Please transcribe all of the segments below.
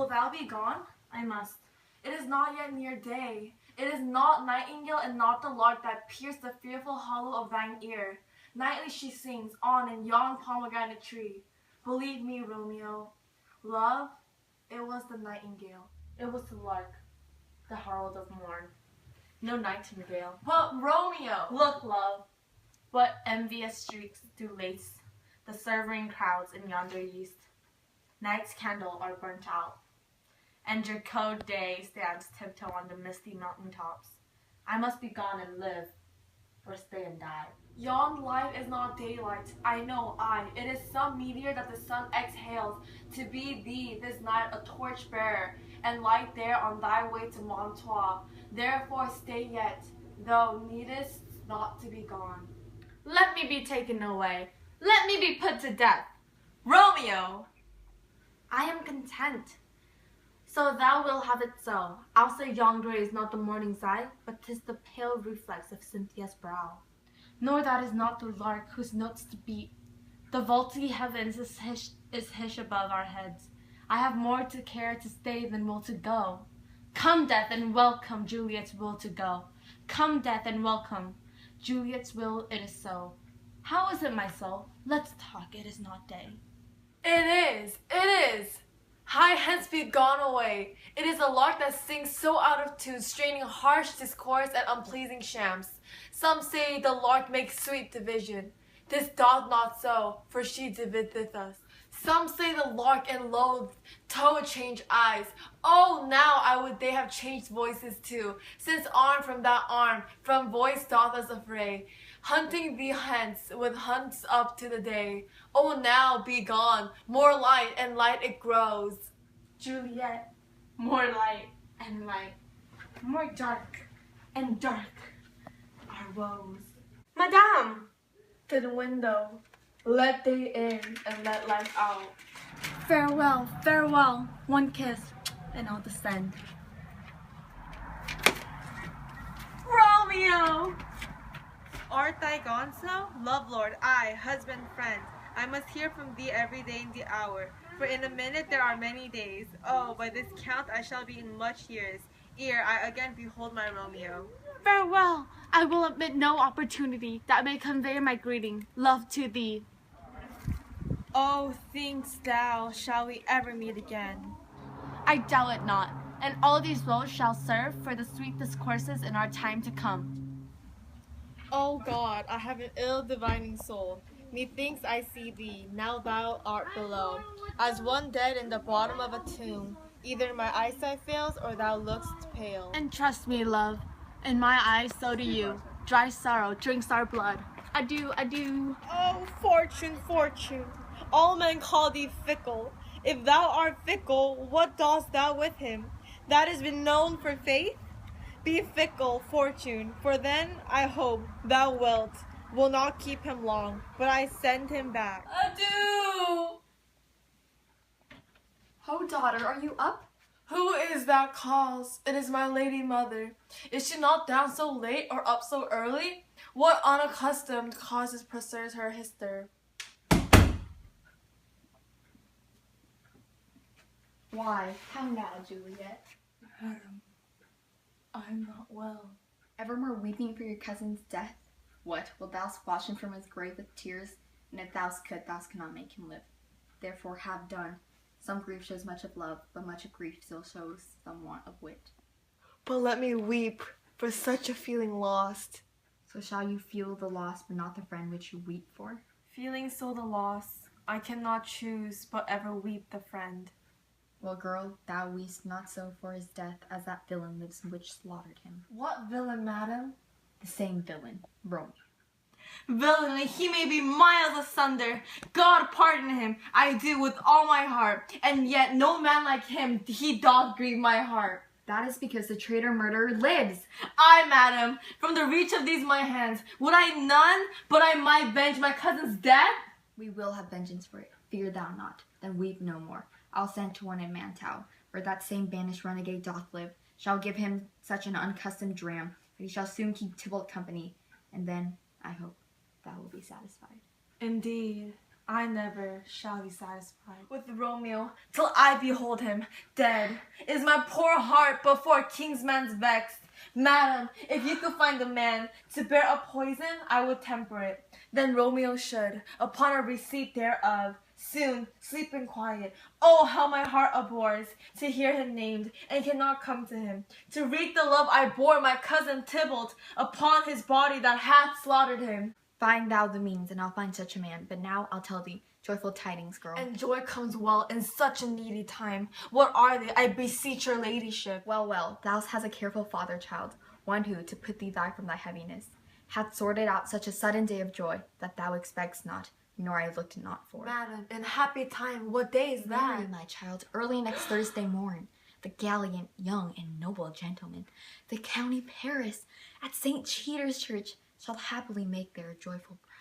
Will thou be gone? I must. It is not yet near day. It is not nightingale and not the lark that pierce the fearful hollow of thine ear. Nightly she sings on in yon pomegranate tree. Believe me, Romeo, love, it was the nightingale. It was the lark, the herald of morn. No nightingale, but Romeo! Look, love, what envious streaks do lace the serene crowds in yonder east. Night's candle are burnt out, and your cold day stands tiptoe on the misty mountain tops. I must be gone and live, or stay and die. Yon light is not daylight, I know, it is some meteor that the sun exhales, to be thee this night a torch bearer, and light there on thy way to Montois. Therefore stay yet, thou needest not to be gone. Let me be taken away. Let me be put to death. Romeo! I am content. So thou wilt have it so. I'll say yonder is not the morning's eye, but 'tis the pale reflex of Cynthia's brow. Nor that is not the lark whose notes to beat. The vaulty heavens is hish above our heads. I have more to care to stay than will to go. Come, death, and welcome Juliet's will to go. Come, death, and welcome Juliet's will, it is so. How is it, my soul? Let's talk, it is not day. It is. Hie hence, be gone away. It is a lark that sings so out of tune, straining harsh discourse and unpleasing shams. Some say the lark makes sweet division. This doth not so, for she divideth us. Some say the lark and loath toe change eyes. Oh, now I would they have changed voices too, since arm from that arm, from voice doth us affray. Hunting thee hence with hunts up to the day. Oh, now be gone, more light and light it grows. Juliet, more light and light, more dark and dark our woes. Madame, to the window, let day in and let light out. Farewell, farewell, one kiss, and I'll descend. Romeo! Art thou gone so? Love lord, I, husband, friend, I must hear from thee every day in the hour, for in a minute there are many days. Oh, by this count I shall be in much years, ere I again behold my Romeo. Farewell! I will admit no opportunity that may convey my greeting, love to thee. Oh, think'st thou, shall we ever meet again? I doubt it not, and all these woes shall serve for the sweet discourses in our time to come. O God, I have an ill divining soul. Methinks I see thee, now thou art below, as one dead in the bottom of a tomb. Either my eyesight fails, or thou look'st pale. And trust me, love, in my eyes so do you. Dry sorrow drinks our blood. Adieu, adieu. Oh, fortune, fortune, all men call thee fickle. If thou art fickle, what dost thou with him? That has been known for faith? Be fickle, fortune, for then, I hope, thou will not keep him long, but I send him back. Adieu! Ho, daughter, are you up? Who is that calls? It is my lady mother. Is she not down so late or up so early? What unaccustomed causes preserves her hister? Why, how now, Juliet? Madam, I am not well. Evermore weeping for your cousin's death? What, wilt thou wash him from his grave with tears? And if thou could, thou cannot make him live. Therefore have done. Some grief shows much of love, but much of grief still shows some want of wit. But let me weep for such a feeling lost. So shall you feel the loss, but not the friend which you weep for? Feeling so the loss, I cannot choose but ever weep the friend. Well, girl, thou weest not so for his death as that villain lives which slaughtered him. What villain, madam? The same villain, Romeo. Villainy, he may be miles asunder. God pardon him, I do with all my heart. And yet no man like him, he doth grieve my heart. That is because the traitor murderer lives. I, madam, from the reach of these my hands, would I none, but I might venge my cousin's death? We will have vengeance for it. Fear thou not, then weep no more. I'll send to one in Mantow, where that same banished renegade doth live, shall give him such an unaccustomed dram, that he shall soon keep Tybalt company, and then, I hope, thou will be satisfied. Indeed. I never shall be satisfied with Romeo till I behold him dead. Is my poor heart before king's man's vexed? Madam, if you could find a man to bear a poison, I would temper it. Then Romeo should, upon a receipt thereof, soon sleep in quiet. Oh, how my heart abhors to hear him named, and cannot come to him, to wreak the love I bore my cousin Tybalt upon his body that hath slaughtered him. Find thou the means, and I'll find such a man. But now I'll tell thee joyful tidings, girl. And joy comes well in such a needy time. What are they, I beseech your ladyship? Well, thou hast a careful father, child, one who, to put thee from thy heaviness, hath sorted out such a sudden day of joy that thou expects not, nor I looked not for. Madam, in happy time, what day is that? Marry, my child, early next Thursday morn, the gallant, young, and noble gentleman, the county Paris, at St. Peter's Church, shall happily make their joyful bride.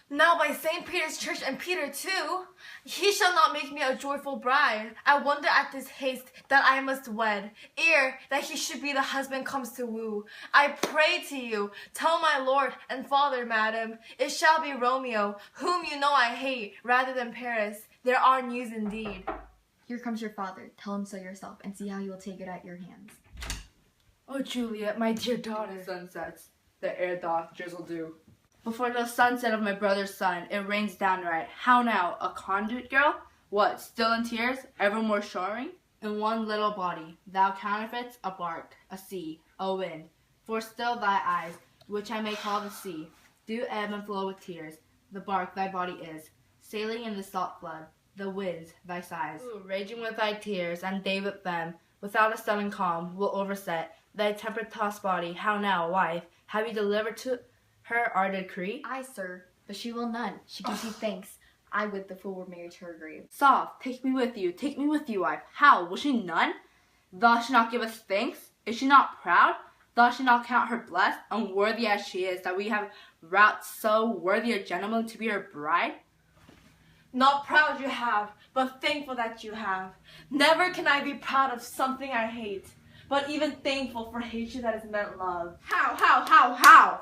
Now by St. Peter's Church and Peter too, he shall not make me a joyful bride. I wonder at this haste that I must wed, ere that he should be the husband comes to woo. I pray to you, tell my lord and father, madam, it shall be Romeo, whom you know I hate, rather than Paris. There are news indeed. Here comes your father. Tell him so yourself, and see how he will take it at your hands. Oh, Juliet, my dear daughter. The sun sets, the air doth drizzle dew. Before the sunset of my brother's son, it rains downright. How now, a conduit girl? What, still in tears, evermore showering? In one little body, thou counterfeits a bark, a sea, a wind. For still thy eyes, which I may call the sea, do ebb and flow with tears. The bark thy body is, sailing in the salt flood, the winds thy sighs. Ooh, raging with thy tears, and they with them, without a sudden calm, will overset thy tempest-tossed body. How now, wife, have you delivered to her our decree? Aye, sir, but she will none. She gives you thanks. I would the fool were married to her grave. Soft, take me with you, wife. How, will she none? Doth she not give us thanks? Is she not proud? Doth she not count her blessed, unworthy as she is, that we have wrought so worthy a gentleman to be her bride? Not proud you have, but thankful that you have. Never can I be proud of something I hate, but even thankful for hatred that is meant love. How?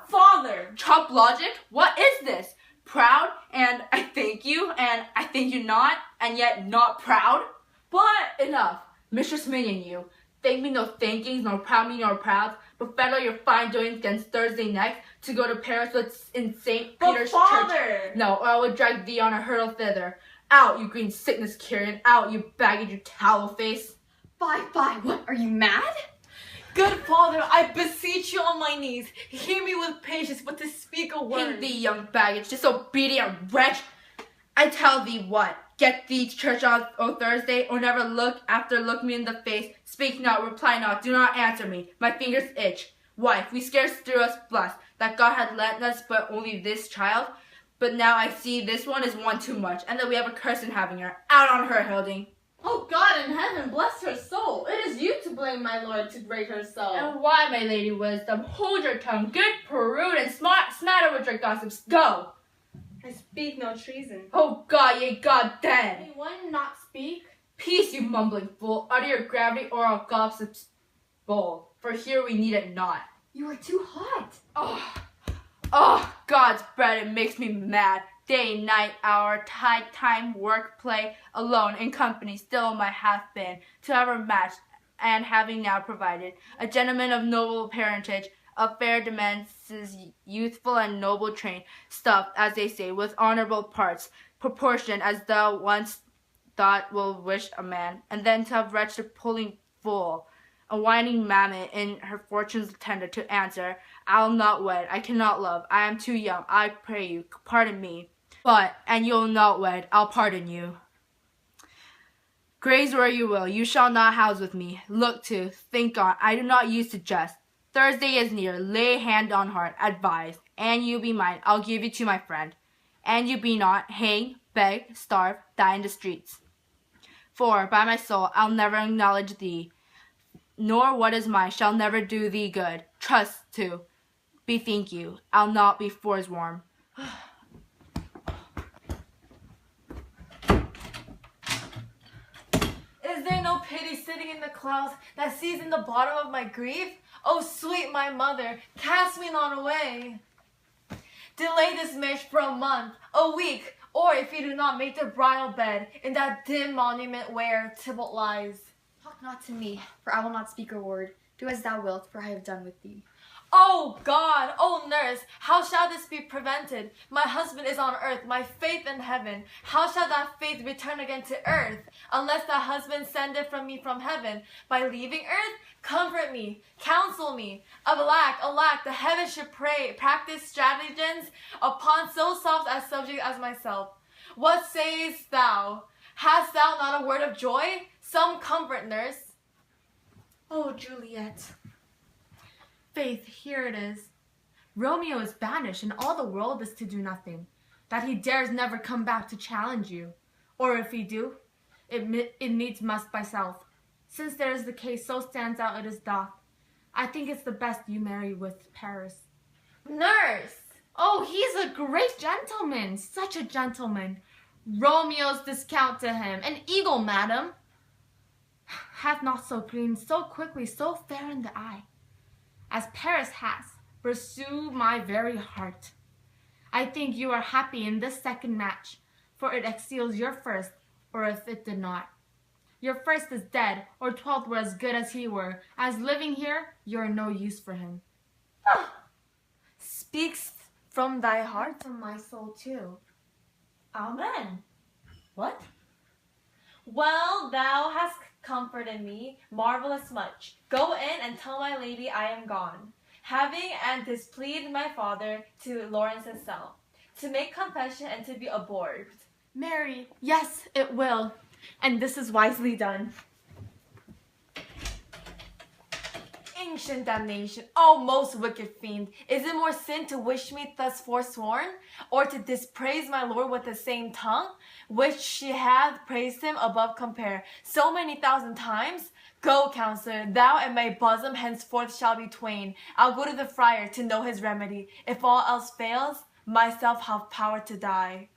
Father! Chop logic? What is this? Proud, and I thank you, and I thank you not, and yet not proud? But enough. Mistress Minion, you. Thank me no thankings, nor proud me nor proud, but fettle your fine doings against Thursday next to go to Paris in St. Peter's Father! Church. No, or I would drag thee on a hurdle thither. Out, you green sickness carrion, out, you baggage, you tallow face. Fie, what, are you mad? Good father, I beseech you on my knees, hear me with patience, but to speak a word. Hang thee, young baggage, disobedient wretch. I tell thee what, get thee to church on Thursday, or never look me in the face. Speak not, reply not, do not answer me. My fingers itch. Wife, we scarce threw us blessed, that God had lent us but only this child. But now I see this one is one too much, and that we have a curse in having her. Out on her, Hilding. Oh, God in heaven, bless her soul. It is you to blame, my lord, to break her soul. And why, my lady wisdom? Hold your tongue, good prude, and smatter with your gossips. Go! I speak no treason. Oh God, ye God then! May one not speak? Peace, you mumbling fool! Utter your gravity or I'll gossip's bowl, for here we need it not. You are too hot. Oh, God's bread, it makes me mad. Day, night, hour, tide, time, work, play, alone, in company, still my hath been, to ever matched, and having now provided, a gentleman of noble parentage, of fair demences, youthful and noble train, stuffed, as they say, with honorable parts, proportioned as thou once thought will wish a man, and then to have wretched pulling fool, a whining mammet in her fortune's tender, to answer, I'll not wed, I cannot love, I am too young, I pray you, pardon me. But, and you'll not wed, I'll pardon you. Graze where you will, you shall not house with me. Look to, think on, I do not use to jest. Thursday is near, lay hand on heart, advise. And you be mine, I'll give you to my friend. And you be not, hang, beg, starve, die in the streets. For, by my soul, I'll never acknowledge thee, nor what is mine shall never do thee good. Trust to, bethink you, I'll not be forsworn. Is there no pity sitting in the clouds that sees in the bottom of my grief? Oh, sweet my mother, cast me not away. Delay this marriage for a month, a week, or if you do not make the bridal bed in that dim monument where Tybalt lies. Talk not to me, for I will not speak a word. Do as thou wilt, for I have done with thee. Oh God, oh nurse, how shall this be prevented? My husband is on earth, my faith in heaven. How shall that faith return again to earth, unless that husband send it from me from heaven? By leaving earth, comfort me, counsel me. Alack, the heavens should practice stratagems upon so soft a subject as myself. What sayest thou? Hast thou not a word of joy? Some comfort, nurse. Oh, Juliet. Faith, here it is. Romeo is banished, and all the world is to do nothing, that he dares never come back to challenge you. Or if he do, it needs must by self. Since there is the case so stands out it is doth, I think it's the best you marry with Paris. Nurse! Oh, he's a great gentleman, such a gentleman. Romeo's discount to him, an eagle, madam, hath not so green, so quickly, so fair in the eye, as Paris has, pursue my very heart. I think you are happy in this second match, for it exceeds your first, or if it did not. Your first is dead, or 12th were as good as he were, as living here, you're no use for him. Speaks from thy heart? From my soul too. Amen. What? Well, thou hast comforted me marvelous much. Go in and tell my lady I am gone, having and displeased my father to Lawrence's cell, to make confession and to be abhorred. Mary, yes, it will, and this is wisely done. Ancient damnation, O most wicked fiend, is it more sin to wish me thus forsworn, or to dispraise my lord with the same tongue, which she hath praised him above compare so many thousand times? Go, counselor, thou and my bosom henceforth shall be twain. I'll go to the friar to know his remedy. If all else fails, myself have power to die.